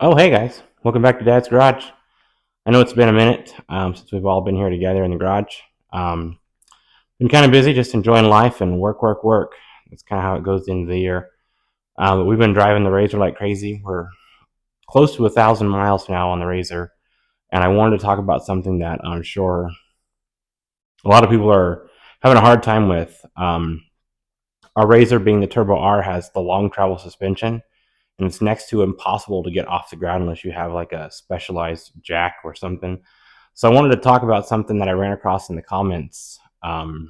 Oh, hey guys, welcome back to Dad's Garage. I know it's been a minute since we've all been here together in the garage. Um, been kind of busy, just enjoying life and work. That's kind of how it goes into the year. But we've been driving the Razor like crazy. We're close to 1,000 miles now on the Razor, and I wanted to talk about something that I'm sure a lot of people are having a hard time with. Our Razor, being the Turbo R, has the long travel suspension, and it's next to impossible to get off the ground unless you have like a specialized jack or something. So I wanted to talk about something that I ran across in the comments, and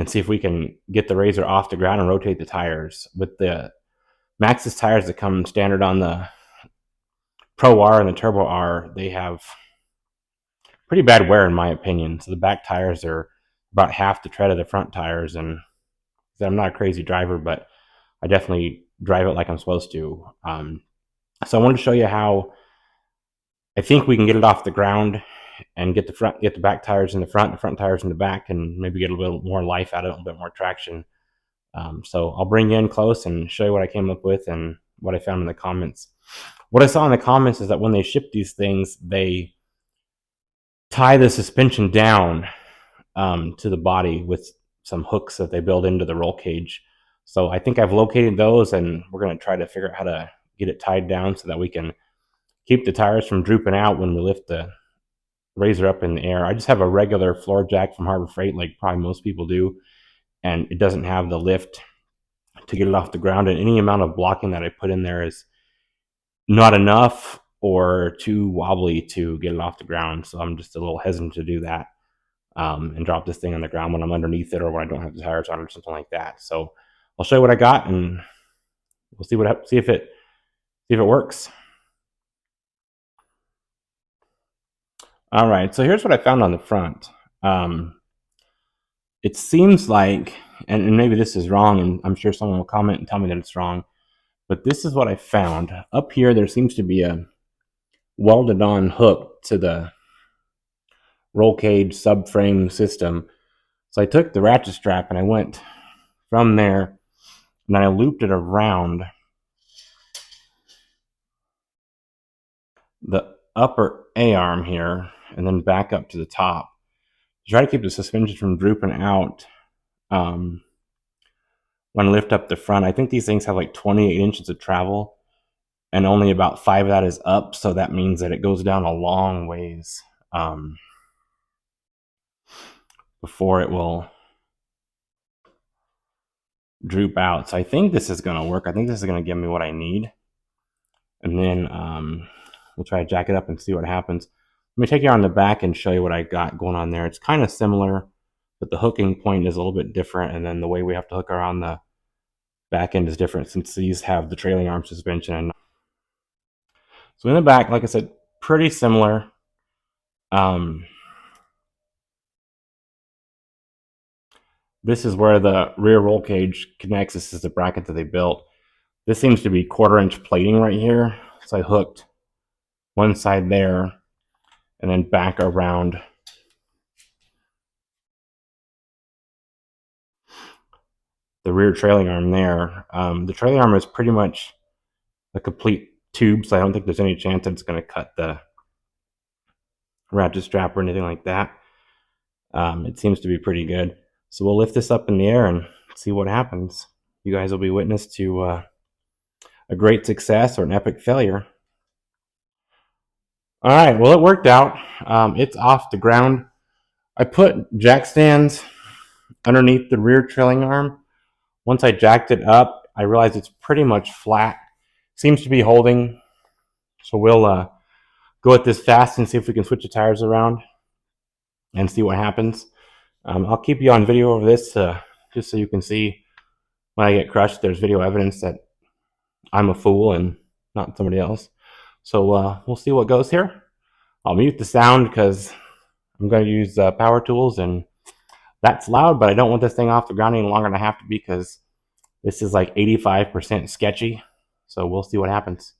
see if we can get the Razor off the ground and rotate the tires. With the Maxxis tires that come standard on the Pro R and the Turbo R, they have pretty bad wear in my opinion. So the back tires are about half the tread of the front tires, and I'm not a crazy driver, but I definitely drive it like I'm supposed to. So I wanted to show you how I think we can get it off the ground and get the back tires in the front tires in the back, and maybe get a little more life out of it, a little bit more traction. So I'll bring you in close and show you what I came up with and what I found in the comments. What I saw in the comments is that when they ship these things, they tie the suspension down to the body with some hooks that they build into the roll cage. So I think I've located those, and we're going to try to figure out how to get it tied down so that we can keep the tires from drooping out when we lift the Razor up in the air. I just have a regular floor jack from Harbor Freight, like probably most people do, and it doesn't have the lift to get it off the ground. And any amount of blocking that I put in there is not enough or too wobbly to get it off the ground. So I'm just a little hesitant to do that, and drop this thing on the ground when I'm underneath it or when I don't have the tires on or something like that. So I'll show you what I got, and we'll see if it works. All right, so here's what I found on the front. It seems like, and maybe this is wrong, and I'm sure someone will comment and tell me that it's wrong, but this is what I found. Up here, there seems to be a welded on hook to the roll cage subframe system. So I took the ratchet strap and I went from there, and then I looped it around the upper A-arm here and then back up to the top to try to keep the suspension from drooping out when I lift up the front. I think these things have like 28 inches of travel, and only about 5 of that is up, so that means that it goes down a long ways before it will droop out. So I think this is going to work. I think this is going to give me what I need, and then we'll try to jack it up and see what happens. Let me take you on the back and show you what I got going on there. It's kind of similar, but the hooking point is a little bit different, and then the way we have to hook around the back end is different since these have the trailing arm suspension. So in the back, like I said, pretty similar. This is where the rear roll cage connects. This is the bracket that they built. This seems to be 1/4-inch plating right here. So I hooked one side there and then back around the rear trailing arm there. The trailing arm is pretty much a complete tube, so I don't think there's any chance that it's going to cut the ratchet strap or anything like that. It seems to be pretty good. So we'll lift this up in the air and see what happens. You guys will be witness to a great success or an epic failure. All right, well, it worked out. It's off the ground. I put jack stands underneath the rear trailing arm. Once I jacked it up, I realized it's pretty much flat. Seems to be holding. So we'll go at this fast and see if we can switch the tires around and see what happens. I'll keep you on video over this just so you can see when I get crushed. There's video evidence that I'm a fool and not somebody else. So we'll see what goes here. I'll mute the sound because I'm going to use power tools, and that's loud, but I don't want this thing off the ground any longer than I have to be because this is like 85% sketchy. So we'll see what happens.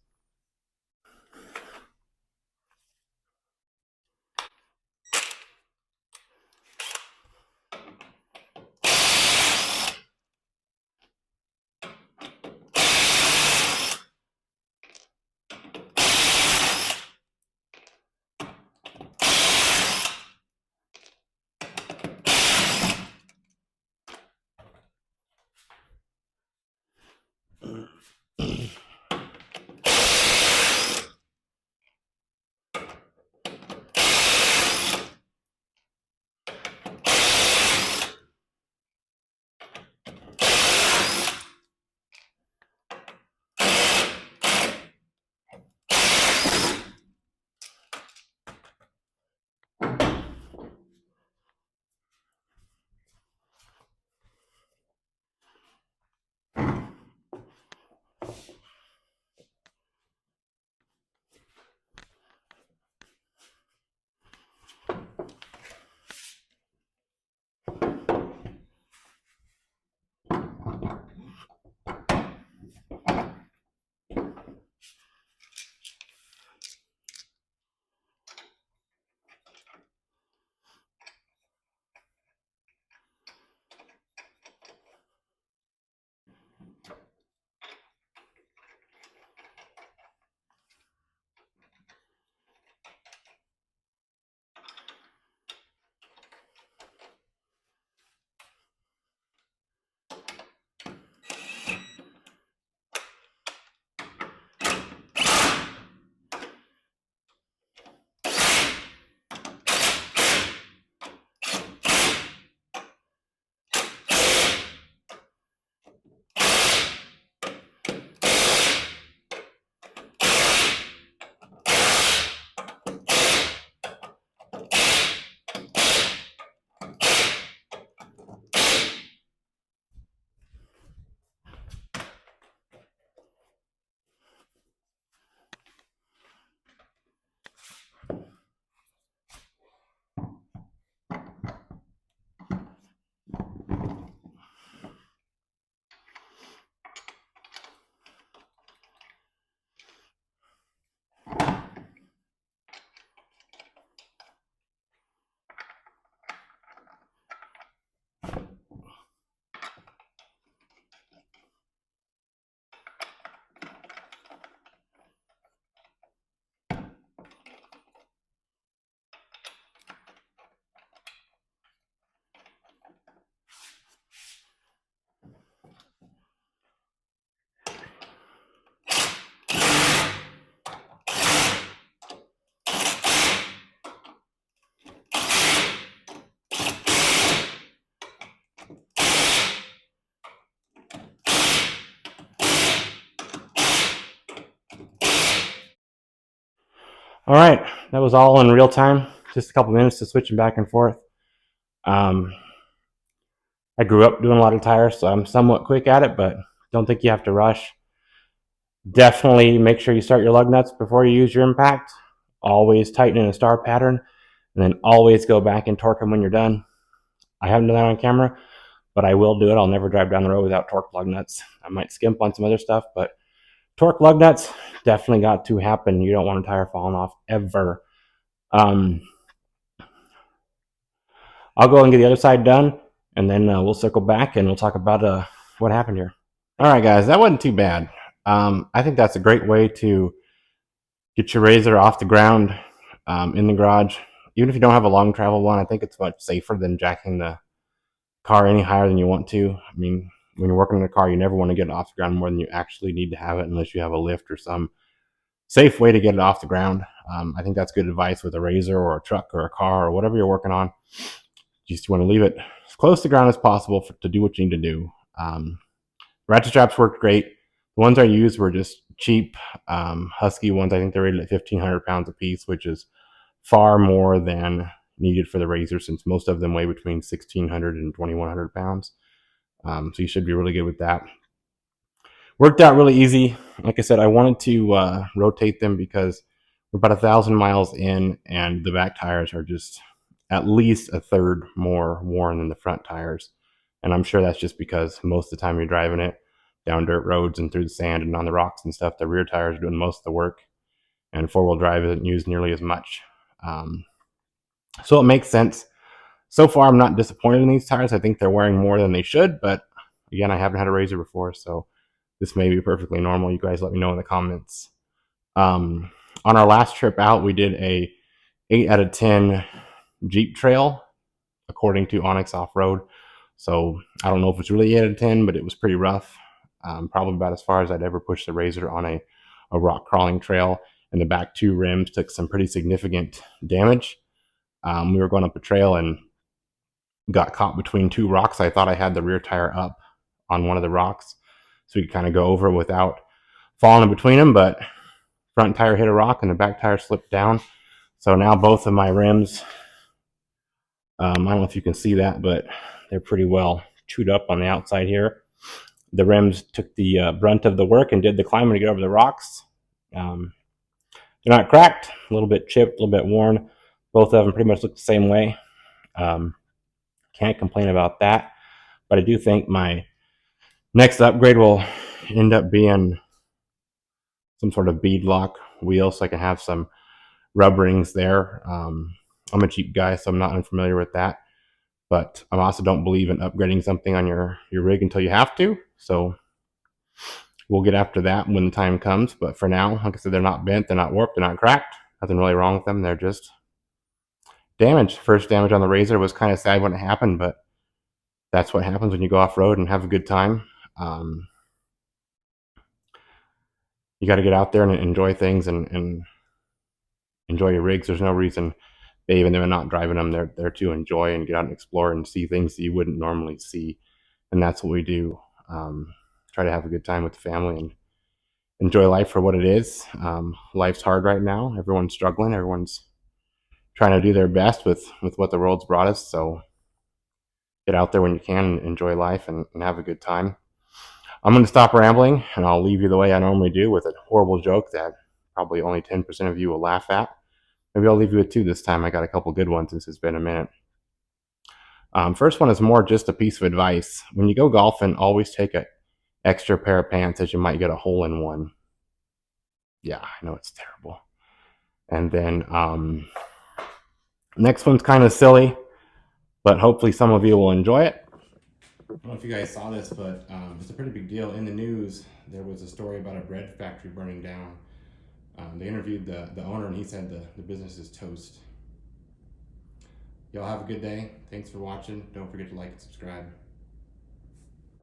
All right, that was all in real time. Just a couple minutes to switching back and forth. Um, I grew up doing a lot of tires, so I'm somewhat quick at it, but don't think you have to rush. Definitely make sure you start your lug nuts before you use your impact. Always tighten in a star pattern, and then always go back and torque them when you're done. I haven't done that on camera, but I will do it. I'll never drive down the road without torque lug nuts. I might skimp on some other stuff, but torque lug nuts definitely got to happen. You don't want a tire falling off ever. I'll go and get the other side done, and then we'll circle back and we'll talk about what happened here. All right, guys, that wasn't too bad. I think that's a great way to get your RZR off the ground in the garage. Even if you don't have a long travel one, I think it's much safer than jacking the car any higher than you want to. I mean, when you're working on a car, you never want to get it off the ground more than you actually need to have it unless you have a lift or some safe way to get it off the ground. I think that's good advice with a RZR or a truck or a car or whatever you're working on. You just want to leave it as close to the ground as possible to do what you need to do. Ratchet straps worked great. The ones I used were just cheap Husky ones. I think they're rated at 1,500 pounds a piece, which is far more than needed for the RZR since most of them weigh between 1,600 and 2,100 pounds. So you should be really good with that. Worked out really easy. Like I said, I wanted to rotate them because we're about 1,000 miles in and the back tires are just at least a third more worn than the front tires. And I'm sure that's just because most of the time you're driving it down dirt roads and through the sand and on the rocks and stuff, the rear tires are doing most of the work, and four-wheel drive isn't used nearly as much. So it makes sense. So far, I'm not disappointed in these tires. I think they're wearing more than they should, but again, I haven't had a RZR before, so this may be perfectly normal. You guys let me know in the comments. On our last trip out, we did a 8 out of 10 Jeep trail, according to Onyx Off-Road. So I don't know if it's really 8 out of 10, but it was pretty rough. Probably about as far as I'd ever push the RZR on a rock crawling trail. And the back two rims took some pretty significant damage. We were going up a trail and got caught between two rocks. I thought I had the rear tire up on one of the rocks, so we could kind of go over without falling in between them, but front tire hit a rock and the back tire slipped down. So now both of my rims, I don't know if you can see that, but they're pretty well chewed up on the outside here. The rims took the brunt of the work and did the climbing to get over the rocks. They're not cracked, a little bit chipped, a little bit worn. Both of them pretty much look the same way. Can't complain about that. But I do think my next upgrade will end up being some sort of bead lock wheel so I can have some rub rings there. I'm a cheap guy, so I'm not unfamiliar with that. But I also don't believe in upgrading something on your rig until you have to. So we'll get after that when the time comes. But for now, like I said, they're not bent, they're not warped, they're not cracked. Nothing really wrong with them. They're just damaged. First damage on the RZR was kind of sad when it happened, but that's what happens when you go off-road and have a good time. You got to get out there and enjoy things and enjoy your rigs. There's no reason, even though they're not driving them, they're there to enjoy and get out and explore and see things that you wouldn't normally see. And that's what we do. Try to have a good time with the family and enjoy life for what it is. Life's hard right now. Everyone's struggling. Everyone's trying to do their best with what the world's brought us. So get out there when you can and enjoy life and have a good time. I'm going to stop rambling and I'll leave you the way I normally do with a horrible joke that probably only 10% of you will laugh at. Maybe I'll leave you with two this time. I got a couple good ones since it's been a minute. First one is more just a piece of advice. When you go golfing, always take an extra pair of pants as you might get a hole in one. Yeah, I know it's terrible. And then next one's kind of silly, but hopefully some of you will enjoy it. I don't know if you guys saw this, but it's a pretty big deal. In the news, there was a story about a bread factory burning down. They interviewed the owner, and he said the business is toast. Y'all have a good day. Thanks for watching. Don't forget to like and subscribe.